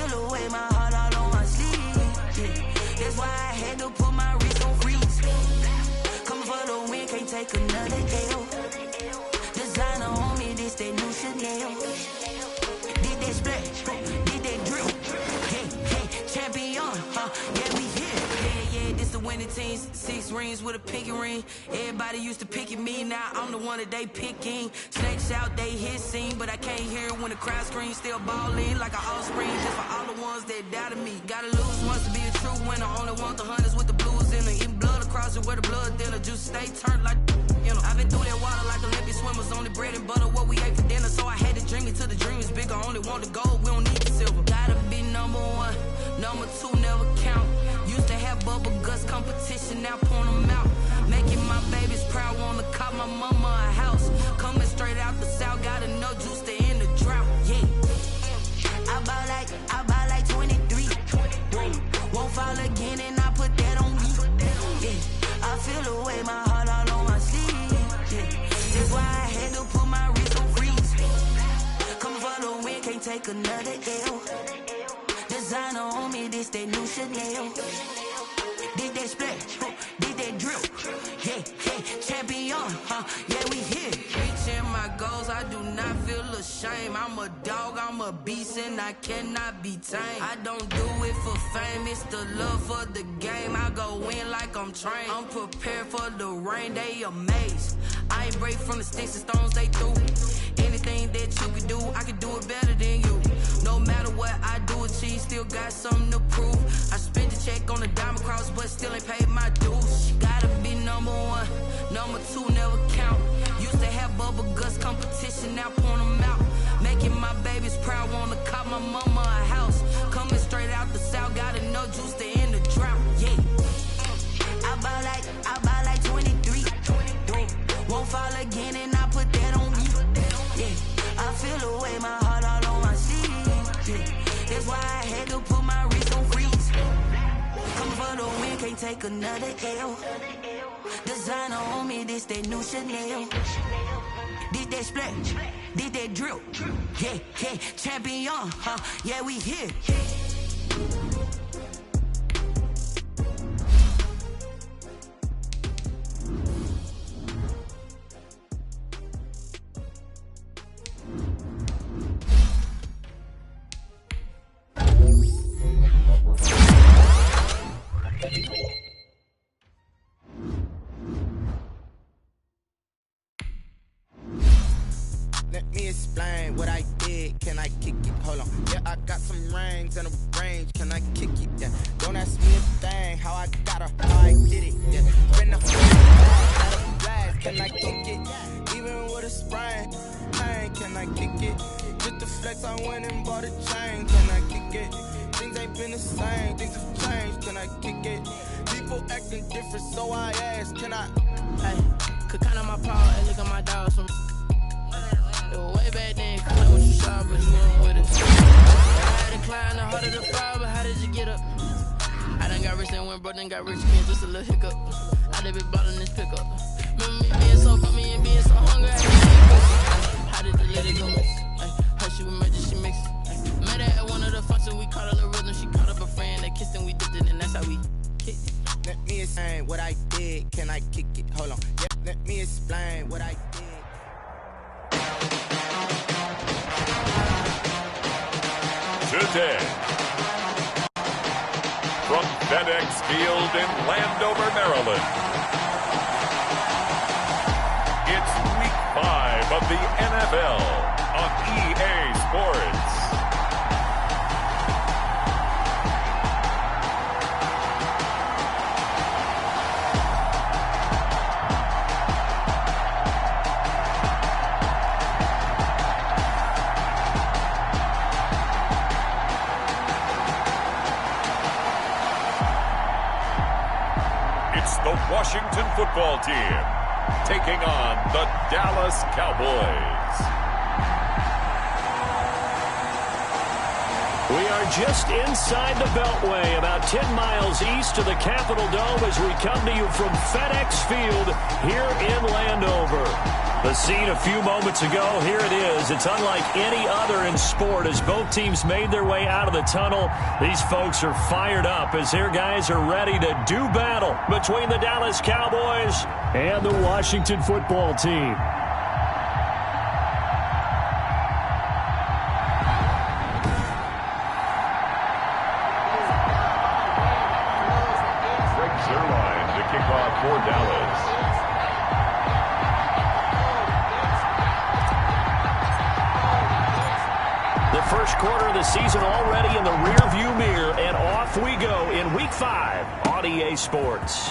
feel the way, my heart all on my sleeve. Yeah. That's why I had to put my wrist on freeze. Coming for the win, can't take another L. Designer on me, this that new Chanel. Did that splash, did that drill. Yeah, champion, yeah, we here. Yeah, this the winning team. 6 rings with a pinky ring. Everybody used to pick at me, now I'm the one that they picking. Snakes out, they hit scene, but I can't hear it when the crowd screams. Still ballin' like an offspring, just for all the ones that doubted me. Gotta lose once to be a true winner. Only want the hunters with the blues in them. Eating blood across it where the blood thinner. Juice stay turned like, you know. I've been through that water like Olympic swimmers. Only bread and butter, what we ate for dinner. So I had to dream it till the dream is bigger. Only want the gold, we don't need the silver. Gotta be number 1, number 2 never count. Used to have bubble guts competition, now point them out. Making my babies proud, wanna cop my mama a house. Coming straight out the south, got enough juice to end the drought. Yeah, I buy like 23. Won't fall again, and I put that on me. Yeah, I feel the way, my heart all on my sleeve. Yeah, that's why I had to put my wrist on freeze. Coming for the win, can't take another L. Designer on me, this that new Chanel. Did that splash, did that drill. Yeah, champion, yeah, we here. Reaching my goals, I do not feel ashamed. I'm a dog, I'm a beast, and I cannot be tamed. I don't do it for fame, it's the love for the game. I go in like I'm trained. I'm prepared for the rain, they amazed. I ain't break from the sticks and stones they threw. Anything that you can do, I can do it better than you. No matter what I do, achieve, still got something to prove. I spent the check on the diamond cross, but still ain't paid my dues. Gotta be number 1, number 2 never count. Used to have bubble guts competition, now point them out. Making my babies proud, wanna cop my mama a house. Coming straight out the south, got enough juice to end the drought. Yeah, I buy like 23. Won't fall again, and I put that on me. Yeah, I feel the way, my heart all on my sleeve. Yeah, that's why I had to put my wrist on freeze. Coming for the win, can't take another L. Designer on me, this that new Chanel. Did that splash, did that drill. Yeah, champion, yeah, we here. Let me explain what I did. Can I kick it? Hold on. Yeah, I got some rings and a range. Can I kick it? Yeah. Don't ask me a thing. How I got her, how I did it. Yeah. Been a blast. Can I kick it? Even with a sprain. Pain. Can I kick it? Just the flex, I went and bought a chain. Can I kick it? Things ain't been the same. Things have changed. Can I kick it? People acting different, so I asked. Can I? Hey, could count on my power and look at my dogs from. Way back then, cause what you saw, but you weren't with us. I had to climb the heart of the fire, but how did you get up? I done got rich and went broke, then got rich again, just a little hiccup. I done been ballin' this pickup. Remember me being so for me and being so hungry, I had to eat. How did the lady go miss? How she was made, she mix. Met her at one of the functions, we caught her the rhythm, she caught up a friend, they kissed and we dipped it, and that's how we kicked it. Let me explain what I did. Can I kick it? Hold on. Yeah, let me explain what I did. Today, from FedEx Field in Landover, Maryland, it's Week 5 of the NFL on EA Sports. The Washington football team taking on the Dallas Cowboys. We are just inside the Beltway, about 10 miles east of the Capitol Dome as we come to you from FedEx Field here in Landover. The scene a few moments ago, here it is. It's unlike any other in sport as both teams made their way out of the tunnel. These folks are fired up as their guys are ready to do battle between the Dallas Cowboys and the Washington football team. Zerline to kick off for Dallas. The first quarter of the season already in the rearview mirror, and off we go in Week 5 on EA Sports.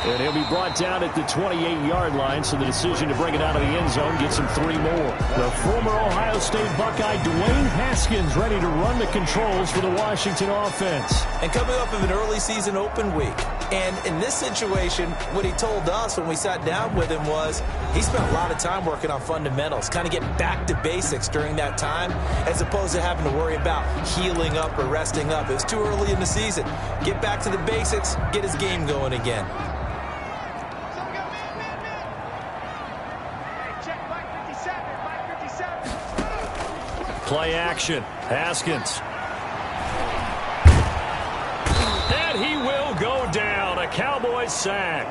And he'll be brought down at the 28-yard line, so the decision to bring it out of the end zone gets him 3 more. The former Ohio State Buckeye Dwayne Haskins ready to run the controls for the Washington offense. And coming up of an early season open week. And in this situation, what he told us when we sat down with him was he spent a lot of time working on fundamentals, kind of getting back to basics during that time, as opposed to having to worry about healing up or resting up. It was too early in the season. Get back to the basics, get his game going again. Play action. Haskins. And he will go down. A Cowboys sack.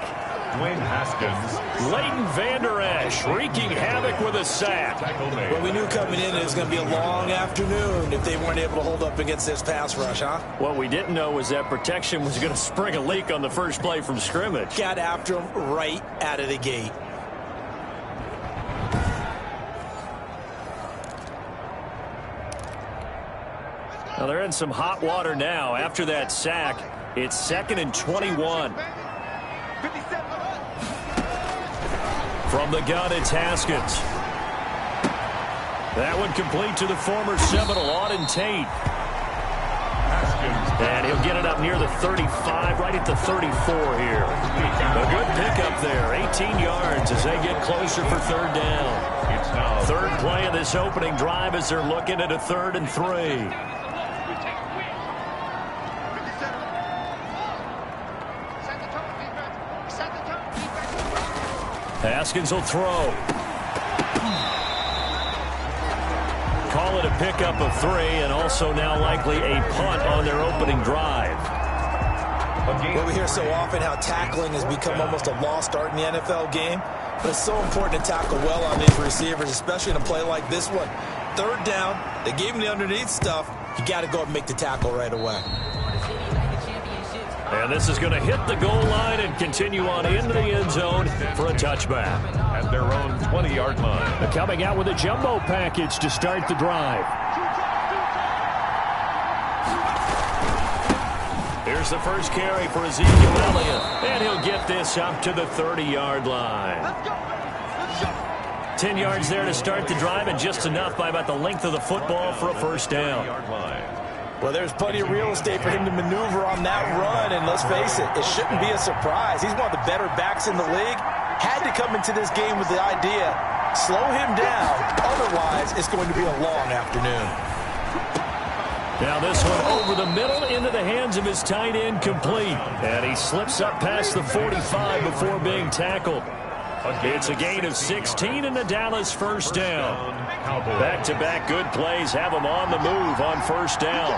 Dwayne Haskins. Leighton Vander Esch wreaking havoc with a sack. Well, we knew coming in it was going to be a long afternoon if they weren't able to hold up against this pass rush, huh? What we didn't know was that protection was going to spring a leak on the first play from scrimmage. Got after him right out of the gate. Now they're in some hot water now. After that sack, it's 2nd and 21. From the gun, it's Haskins. That one complete to the former Seminole, Auden Tate. Haskins. And he'll get it up near the 35, right at the 34 here. A good pickup there, 18 yards as they get closer for 3rd down. It's now 3rd play of this opening drive as they're looking at a 3rd and 3. Haskins will throw. Call it a pickup of 3, and also now likely a punt on their opening drive. Well, we hear so often how tackling has become almost a lost art in the NFL game, but it's so important to tackle well on these receivers, especially in a play like this one. 3rd down, they gave him the underneath stuff. You got to go and make the tackle right away. And this is going to hit the goal line and continue on into the end zone for a touchback. at their own 20-yard line. They're coming out with a jumbo package to start the drive. Here's the first carry for Ezekiel Elliott, and he'll get this up to the 30-yard line. 10 yards there to start the drive, and just enough by about the length of the football for a first down. Well, there's plenty of real estate for him to maneuver on that run, and let's face it, it shouldn't be a surprise. He's one of the better backs in the league. Had to come into this game with the idea, slow him down, otherwise it's going to be a long afternoon. Now this one over the middle into the hands of his tight end, complete. And he slips up past the 45 before being tackled. It's a gain of 16 and the Dallas first down. Back-to-back good plays have them on the move on first down.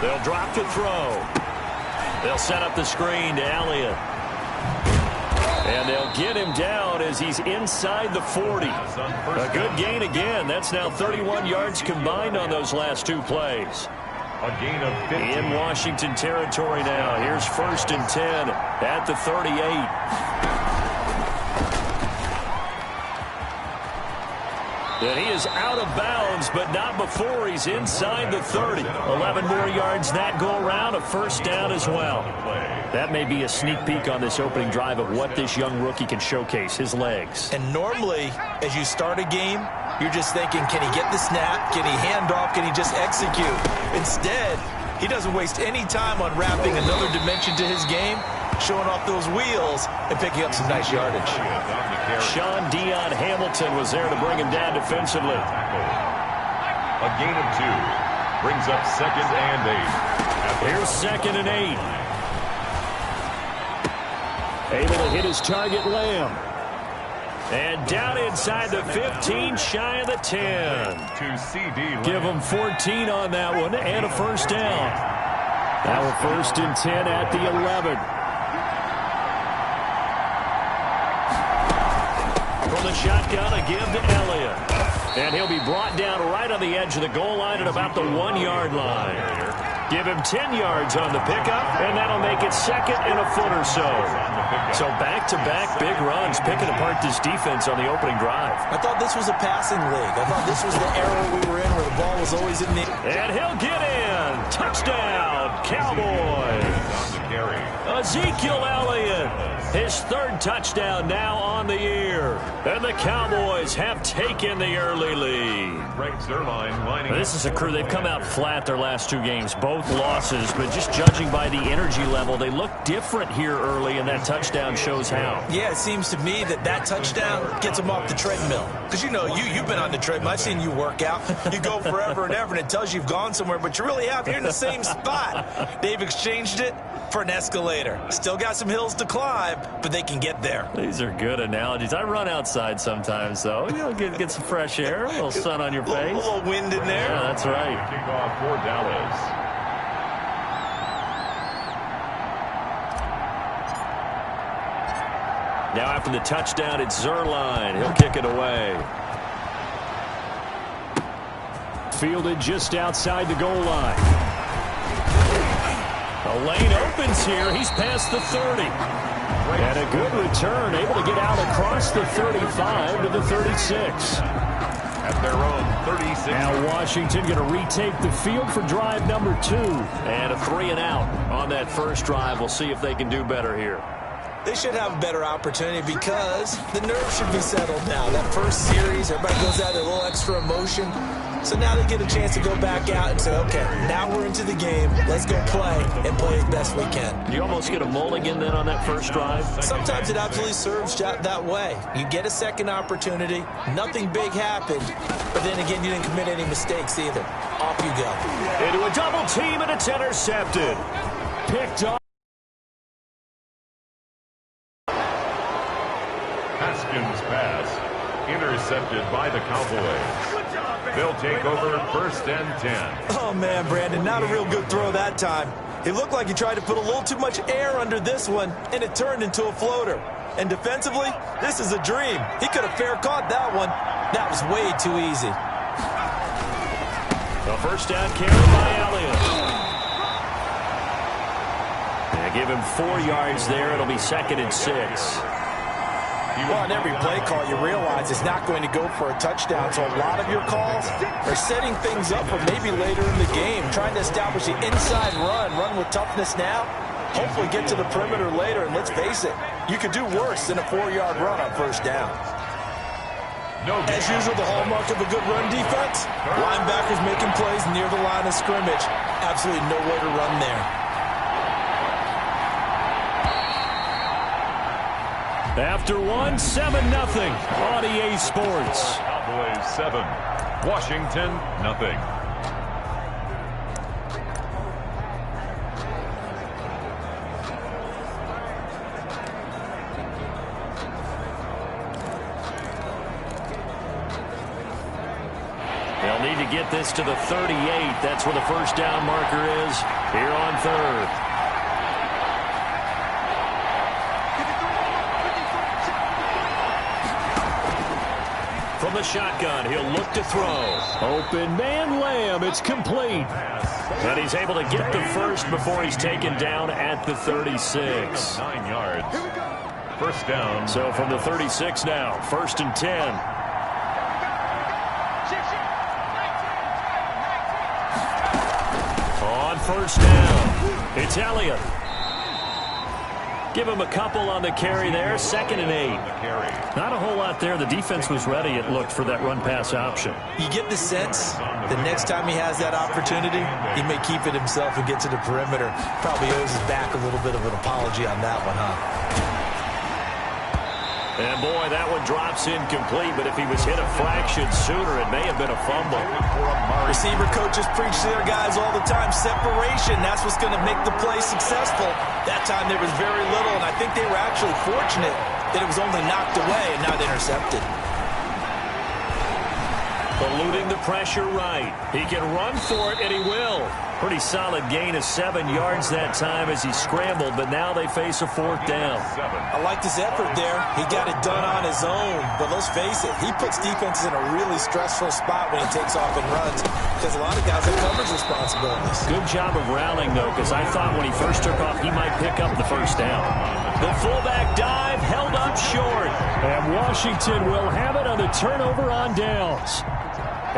They'll drop the throw. They'll set up the screen to Elliott. And they'll get him down as he's inside the 40. A good gain again. That's now 31 yards combined on those last two plays. A gain of 15. In Washington territory now. Here's 1st and 10 at the 38. And he is out of bounds, but not before he's inside the 30. 11 more yards that go around, a first down as well. That may be a sneak peek on this opening drive of what this young rookie can showcase, his legs. And normally, as you start a game, you're just thinking, can he get the snap? Can he hand off? Can he just execute? Instead, he doesn't waste any time unwrapping another dimension to his game, showing off those wheels and picking up some nice yardage. Sean Dion Hamilton was there to bring him down defensively. A gain of 2 brings up 2nd and 8. Here's 2nd and 8. Able to hit his target, Lamb. And down inside the 15, shy of the 10. To CD. Give him 14 on that one and a first down. Now a 1st and 10 at the 11. From the shotgun, a give to Elliott. And he'll be brought down right on the edge of the goal line at about the 1-yard line. Give him 10 yards on the pickup, and that'll make it 2nd and a foot or so. So back-to-back big runs, picking apart this defense on the opening drive. I thought this was a passing league. I thought this was the era we were in where the ball was always in the... And he'll get in. Touchdown, Cowboys. Ezekiel Elliott, his 3rd touchdown now on the year. And the Cowboys have taken the early lead. This is a crew, they've come out flat their last 2 games, both losses, but just judging by the energy level, they look different here early, and that touchdown shows how. Yeah, it seems to me that touchdown gets them off the treadmill. Because, you've been on the treadmill. I've seen you work out. You go forever and ever, and it tells you you've gone somewhere, but you really have. You're in the same spot. They've exchanged it for an escalator. Still got some hills to climb, but they can get there. These are good analogies. I run outside sometimes, though. Get some fresh air, a little sun on your face. A little wind in there. Yeah, that's right. Kickoff for Dallas. Now after the touchdown, it's Zerline. He'll kick it away. Fielded just outside the goal line. The lane opens here. He's past the 30. And a good return, able to get out across the 35 to the 36. At their own 36. Now Washington going to retake the field for drive number 2. And a 3 and out on that first drive. We'll see if they can do better here. They should have a better opportunity because the nerves should be settled now. That first series, everybody goes out with a little extra emotion. So now they get a chance to go back out and say, okay, now we're into the game. Let's go play and play as best we can. You almost get a mulligan then on that first drive? Sometimes it absolutely serves that way. You get a second opportunity. Nothing big happened. But then again, you didn't commit any mistakes either. Off you go. Into a double team, and it's intercepted. Picked up. Haskins' pass intercepted by the Cowboys. They'll take over 1st and 10. Oh, man, Brandon, not a real good throw that time. It looked like he tried to put a little too much air under this one, and it turned into a floater. And defensively, this is a dream. He could have fair caught that one. That was way too easy. The first down carry by Elliott. They give him 4 yards there. It'll be 2nd and 6. Well, on every play call, you realize it's not going to go for a touchdown. So a lot of your calls are setting things up for maybe later in the game, trying to establish the inside run with toughness now, hopefully get to the perimeter later. And let's face it, you could do worse than a 4-yard run on first down. As usual, the hallmark of a good run defense, linebackers making plays near the line of scrimmage. Absolutely no way to run there. After 1, 7-0 on EA Sports. Cowboys 7, Washington 0. They'll need to get this to the 38. That's where the first down marker is here on 3rd. From the shotgun, he'll look to throw. Open man, Lamb. It's complete. And he's able to get the first before he's taken down at the 36. 9 yards. First down. So from the 36 now, 1st and 10. On first down, it's Elliott. Give him a couple on the carry there. 2nd and 8. Not a whole lot there. The defense was ready, it looked, for that run-pass option. You get the sense the next time he has that opportunity, he may keep it himself and get to the perimeter. Probably owes his back a little bit of an apology on that one, huh? And, boy, that one drops incomplete, but if he was hit a fraction sooner, it may have been a fumble. Receiver coaches preach to their guys all the time. Separation, that's what's going to make the play successful. That time there was very little, and I think they were actually fortunate that it was only knocked away and not intercepted. Eluding the pressure right. He can run for it, and he will. Pretty solid gain of 7 yards that time as he scrambled, but now they face a 4th down. I liked his effort there. He got it done on his own, but let's face it, he puts defenses in a really stressful spot when he takes off and runs because a lot of guys have coverage responsibilities. Good job of rallying, though, because I thought when he first took off, he might pick up the 1st down. The fullback dive held up short. And Washington will have it on the turnover on downs.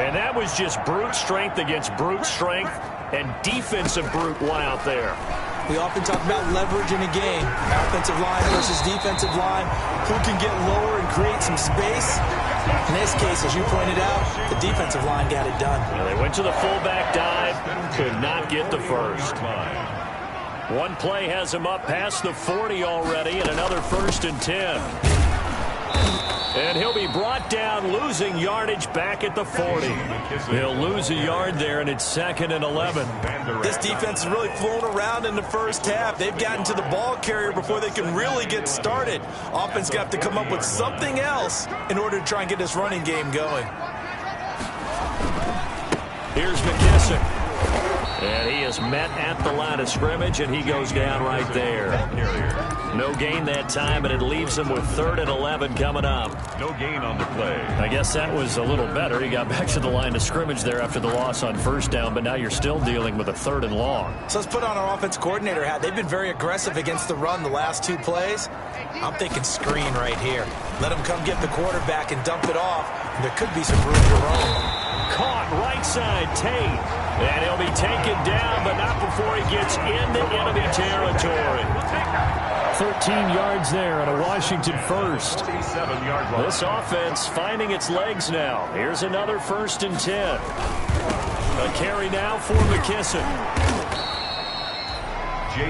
And that was just brute strength against brute strength. And defensive brute one out there. We often talk about leverage in a game. Offensive line versus defensive line. Who can get lower and create some space? In this case, as you pointed out, the defensive line got it done. Well, they went to the fullback dive. Could not get the first. One play has him up past the 40 already, and another 1st and 10. And he'll be brought down, losing yardage back at the 40. He'll lose a yard there, and it's 2nd and 11. This defense has really flown around in the first half. They've gotten to the ball carrier before they can really get started. Offense got to come up with something else in order to try and get this running game going. Here's McKissick. And he is met at the line of scrimmage, and he goes down right there. No gain that time, and it leaves him with 3rd and 11 coming up. No gain on the play. I guess that was a little better. He got back to the line of scrimmage there after the loss on 1st down, but now you're still dealing with a 3rd and long. So let's put on our offense coordinator hat. They've been very aggressive against the run the last 2 plays. I'm thinking screen right here. Let him come get the quarterback and dump it off. There could be some room to roam. Caught right side, Tate. And he'll be taken down, but not before he gets into enemy territory. 13 yards there on a Washington first. This offense finding its legs now. Here's another 1st and 10. A carry now for McKissick.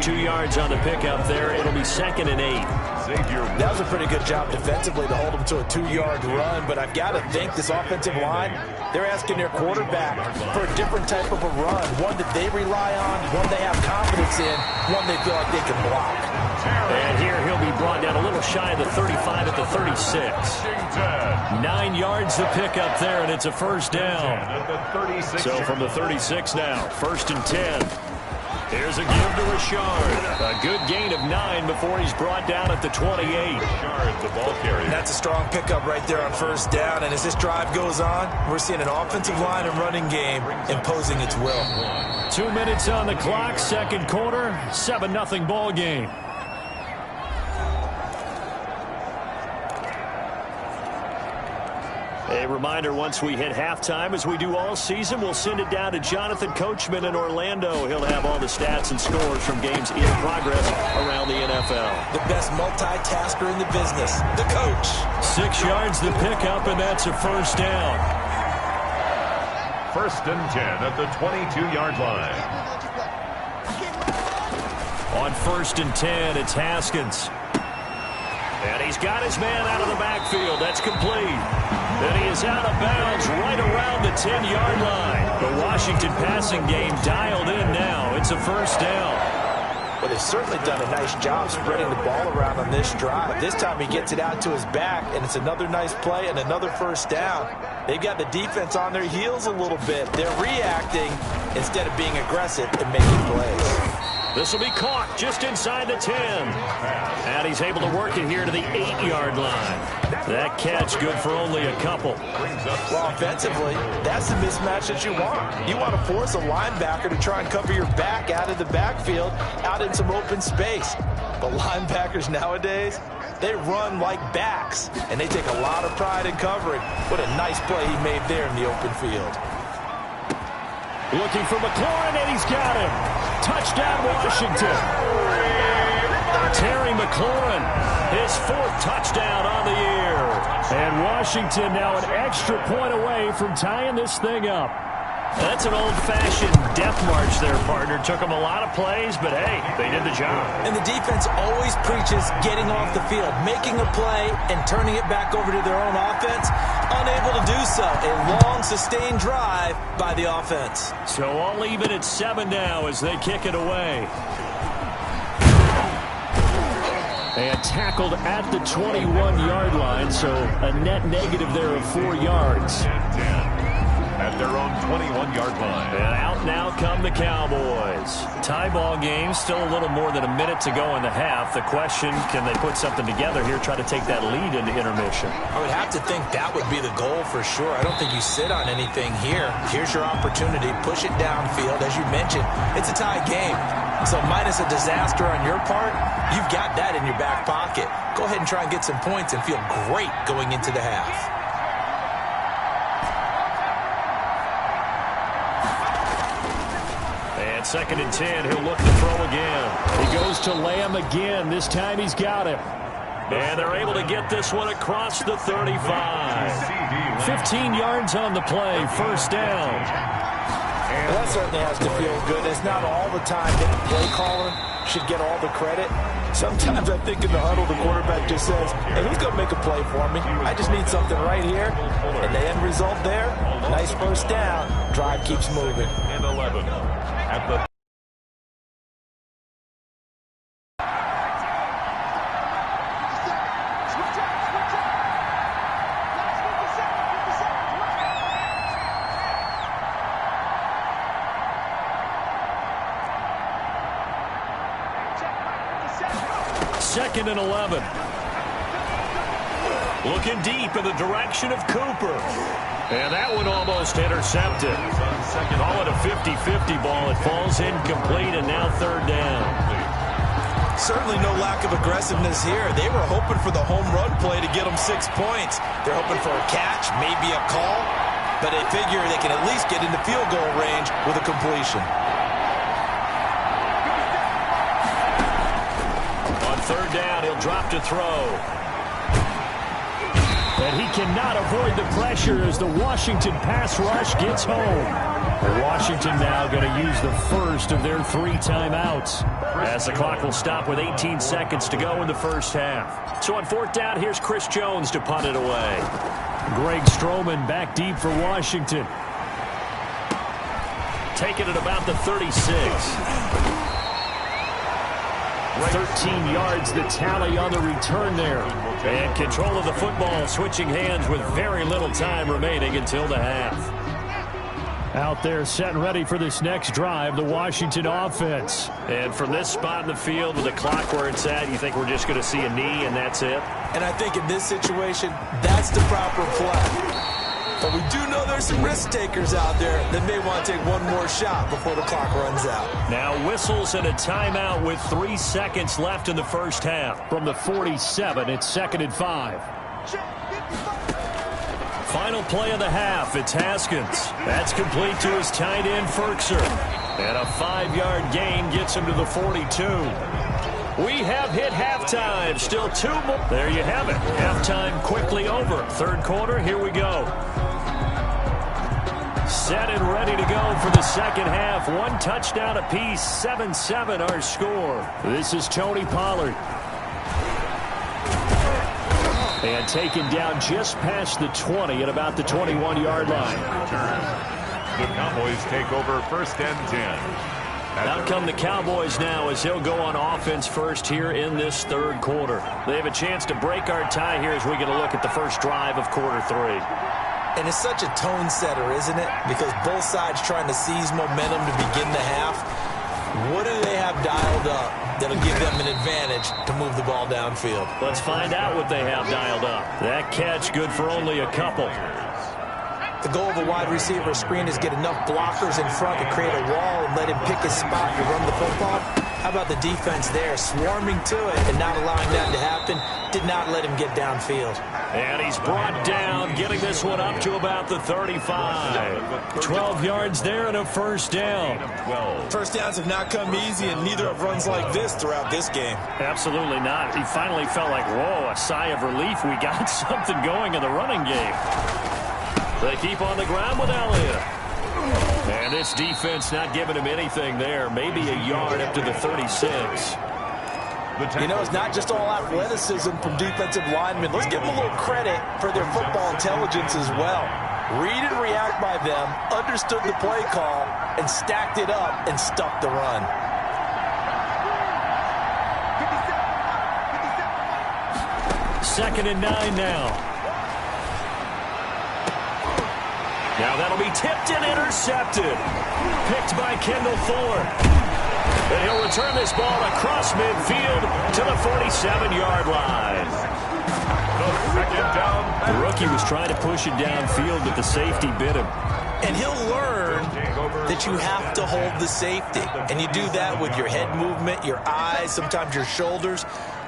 2 yards on the pickup there. It'll be 2nd and 8. That was a pretty good job defensively to hold him to a 2-yard run, but I've got to think this offensive line, they're asking their quarterback for a different type of a run, one that they rely on, one they have confidence in, one they feel like they can block. And here he'll be brought down a little shy of the 35 at the 36. 9 yards to pick up there, and it's a 1st down. So from the 36 now, 1st and 10. Here's a give to Richard. A good gain of 9 before he's brought down at the 28. Richard, the ball carrier. That's a strong pickup right there on 1st down. And as this drive goes on, we're seeing an offensive line and running game imposing its will. 2 minutes on the clock, 2nd quarter, 7-0 ball game. A reminder, once we hit halftime, as we do all season, we'll send it down to Jonathan Coachman in Orlando. He'll have all the stats and scores from games in progress around the NFL. The best multitasker in the business, the coach. 6 yards to pick up, and that's a 1st down. 1st and 10 at the 22-yard line. On 1st and 10, it's Haskins. And he's got his man out of the backfield. That's complete. And he is out of bounds right around the 10-yard line. The Washington passing game dialed in now. It's a 1st down. Well, they've certainly done a nice job spreading the ball around on this drive. This time he gets it out to his back, and it's another nice play and another 1st down. They've got the defense on their heels a little bit. They're reacting instead of being aggressive and making plays. This will be caught just inside the 10. And he's able to work it here to the 8-yard line. That catch good for only a couple. Well, offensively, that's the mismatch that you want. You want to force a linebacker to try and cover your back out of the backfield, out in some open space. But linebackers nowadays, they run like backs, and they take a lot of pride in covering. What a nice play he made there in the open field. Looking for McLaurin, and he's got him. Touchdown, Washington. Terry McLaurin, his 4th touchdown on the year. And Washington now an extra point away from tying this thing up. That's an old-fashioned death march there, partner. Took them a lot of plays, but hey, they did the job. And the defense always preaches getting off the field, making a play and turning it back over to their own offense. Unable to do so. A long, sustained drive by the offense. So all even at 7 now as they kick it away. And tackled at the 21-yard line, so a net negative there of 4 yards. At their own 21-yard line. And out now come the Cowboys. Tie ball game, still a little more than a minute to go in the half. The question, can they put something together here, try to take that lead into intermission? I would have to think that would be the goal for sure. I don't think you sit on anything here. Here's your opportunity. Push it downfield. As you mentioned, it's a tie game. So minus a disaster on your part, you've got that in your back pocket. Go ahead and try and get some points and feel great going into the half. Second and 10, he'll look to throw again. He goes to Lamb again. This time he's got it. And they're able to get this one across the 35. 15 yards on the play, first down. Well, that certainly has to feel good. It's not all the time that the play caller should get all the credit. Sometimes I think in the huddle, the quarterback just says, hey, who's going to make a play for me? I just need something right here. And the end result there, nice first down. Drive keeps moving. And 11 at the Second and 11. Looking deep in the direction of Cooper. And that one almost intercepted. Call it a 50-50 ball. It falls incomplete, and now third down. Certainly no lack of aggressiveness here. They were hoping for the home run play to get them 6 points. They're hoping for a catch, maybe a call, but they figure they can at least get into field goal range with a completion. Third down, he'll drop to throw. And he cannot avoid the pressure as the Washington pass rush gets home. Washington now going to use the first of their 3 timeouts, as the clock will stop with 18 seconds to go in the first half. So on fourth down, here's Chris Jones to punt it away. Greg Stroman back deep for Washington. Taking it about the 36. 13 yards the tally on the return there. And control of the football, switching hands with very little time remaining until the half. Out there set and ready for this next drive, the Washington offense. And from this spot in the field with the clock where it's at, you think we're just going to see a knee and that's it? And I think in this situation, that's the proper play. But we do know there's some risk takers out there that may want to take one more shot before the clock runs out. Now whistles and a timeout with 3 seconds left in the first half. From the 47, it's second and 5. Final play of the half, it's Haskins. That's complete to his tight end, Ferkser. And a 5-yard gain gets him to the 42. We have hit halftime. Still 2 more. There you have it. Halftime quickly over. Third quarter, here we go. Set and ready to go for the second half. 1 touchdown apiece. 7-7 our score. This is Tony Pollard. And taken down just past the 20 at about the 21-yard line. The Cowboys take over first and 10. Out come the Cowboys now as he'll go on offense first here in this third quarter. They have a chance to break our tie here as we get a look at the first drive of quarter 3. And it's such a tone setter, isn't it? Because both sides trying to seize momentum to begin the half. What do they have dialed up that'll give them an advantage to move the ball downfield? Let's find out what they have dialed up. That catch good for only a couple. The goal of a wide receiver screen is get enough blockers in front to create a wall and let him pick his spot to run the football. How about the defense there, swarming to it and not allowing that to happen? Did not let him get downfield. And he's brought down, getting this one up to about the 35. 12 yards there and a first down. First downs have not come easy, and neither have runs like this throughout this game. Absolutely not. He finally felt like, whoa, a sigh of relief. We got something going in the running game. They keep on the ground with Elliott. And this defense not giving him anything there. Maybe a yard up to the 36. You know, it's not just all athleticism from defensive linemen. Let's give them a little credit for their football intelligence as well. Read and react by them, understood the play call, and stacked it up and stuck the run. Second and 9 now. Now that'll be tipped and intercepted. Picked by Kendall Fuller. And he'll return this ball across midfield to the 47-yard line. Second down. The rookie was trying to push it downfield, but the safety bit him. And he'll learn that you have to hold the safety. And you do that with your head movement, your eyes, sometimes your shoulders.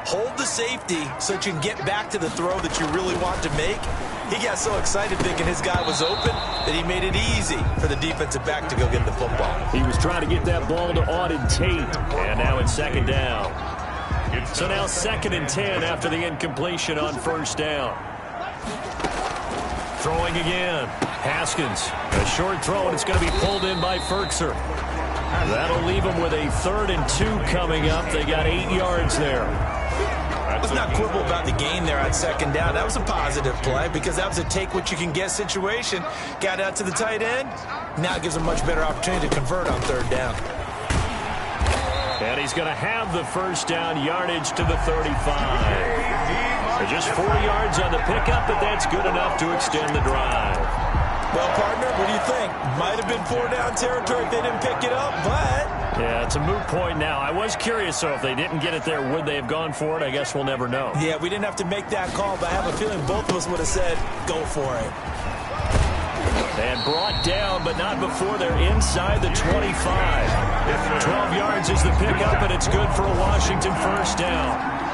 Hold the safety so that you can get back to the throw that you really want to make. He got so excited thinking his guy was open that he made it easy for the defensive back to go get the football. He was trying to get that ball to Auden Tate, and now it's second down. So now second and 10 after the incompletion on first down. Throwing again. Haskins, a short throw, and it's going to be pulled in by Ferkser. That'll leave them with a 3rd and 2 coming up. They got 8 yards there. Let's not quibble about the gain there on second down. That was a positive play because that was a take-what-you-can-get situation. Got out to the tight end. Now it gives a much better opportunity to convert on third down. And he's going to have the first down yardage to the 35. They're just 4 yards on the pickup, but that's good enough to extend the drive. Well, partner, what do you think? Might have been 4-down territory if they didn't pick it up, but... Yeah, it's a moot point now. I was curious, so if they didn't get it there, would they have gone for it? I guess we'll never know. Yeah, we didn't have to make that call, but I have a feeling both of us would have said, go for it. And brought down, but not before they're inside the 25. 12 yards is the pickup, and it's good for a Washington first down.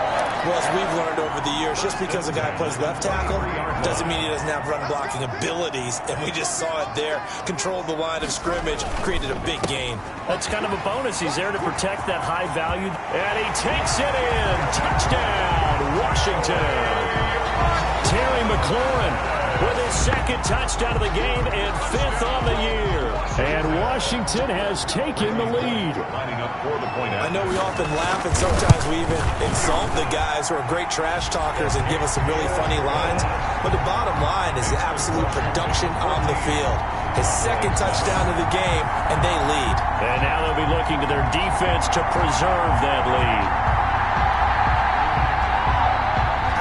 Well, as we've learned over the years, just because a guy plays left tackle doesn't mean he doesn't have run-blocking abilities, and we just saw it there. Controlled the line of scrimmage, created a big gain. That's kind of a bonus. He's there to protect that high value, and he takes it in. Touchdown, Washington. Terry McLaurin with his second touchdown of the game and 5th on the year. And Washington has taken the lead. I know we often laugh and sometimes we even insult the guys who are great trash talkers and give us some really funny lines. But the bottom line is the absolute production on the field. His second touchdown of the game, and they lead. And now they'll be looking to their defense to preserve that lead.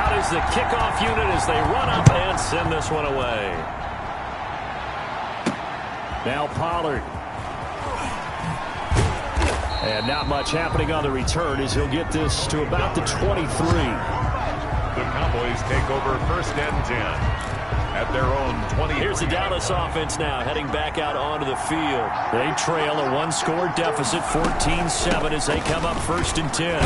Out is the kickoff unit as they run up and send this one away. Now Pollard. And not much happening on the return as he'll get this to about the 23. The Cowboys take over first and 10 at their own 20. Here's the Dallas offense now heading back out onto the field. They trail a 1-score deficit, 14-7 as they come up first and 10.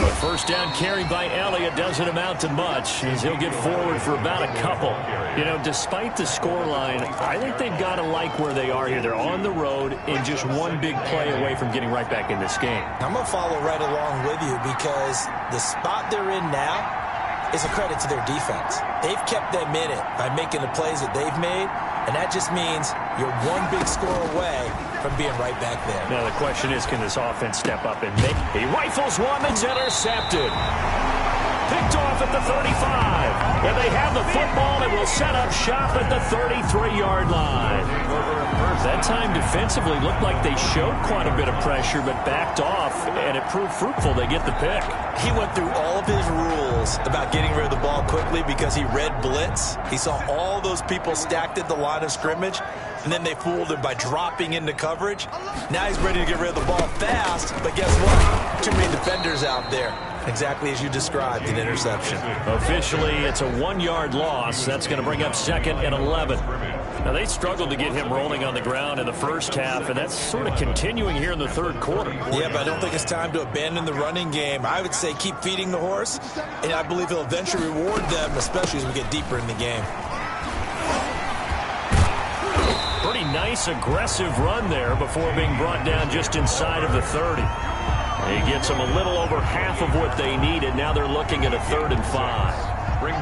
The first down carry by Elliott doesn't amount to much as he'll get forward for about a couple. You know, despite the scoreline, I think they've got to like where they are here. They're on the road and just one big play away from getting right back in this game. I'm going to follow right along with you because the spot they're in now is a credit to their defense. They've kept them in it by making the plays that they've made, and that just means you're one big score away from being right back there. Now the question is, can this offense step up and make? He rifles one that's intercepted. Picked off at the 35. And they have the football and will set up shop at the 33-yard line. That time defensively looked like they showed quite a bit of pressure but backed off, and it proved fruitful. They get the pick. He went through all of his rules about getting rid of the ball quickly because he read blitz. He saw all those people stacked at the line of scrimmage, and then they fooled him by dropping into coverage. Now he's ready to get rid of the ball fast, but guess what? Too many defenders out there. Exactly as you described, an interception. Officially, it's a 1-yard loss. That's going to bring up 2nd and 11. Now, they struggled to get him rolling on the ground in the first half, and that's sort of continuing here in the third quarter. Yeah, but I don't think it's time to abandon the running game. I would say keep feeding the horse, and I believe he'll eventually reward them, especially as we get deeper in the game. Pretty nice, aggressive run there before being brought down just inside of the 30. He gets them a little over half of what they needed. Now they're looking at a 3rd and 5.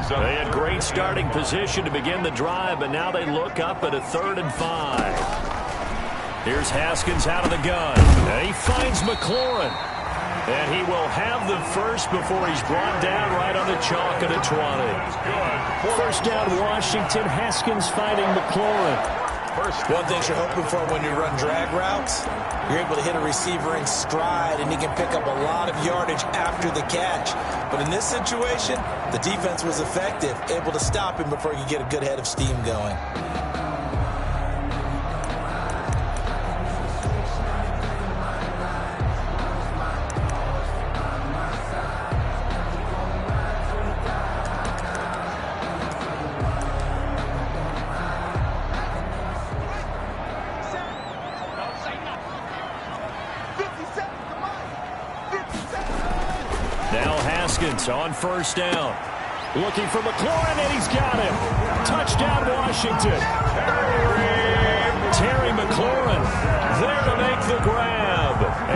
They had great starting position to begin the drive, but now they look up at a 3rd and 5. Here's Haskins out of the gun. And he finds McLaurin. And he will have the first before he's brought down right on the chalk of the 20. First down, Washington. Haskins finding McLaurin. One thing you're hoping for when you run drag routes, you're able to hit a receiver in stride, and he can pick up a lot of yardage after the catch. But in this situation, the defense was effective, able to stop him before he could get a good head of steam going. On first down. Looking for McLaurin, and he's got him. Touchdown, Washington. Terry McLaurin there to make the grab.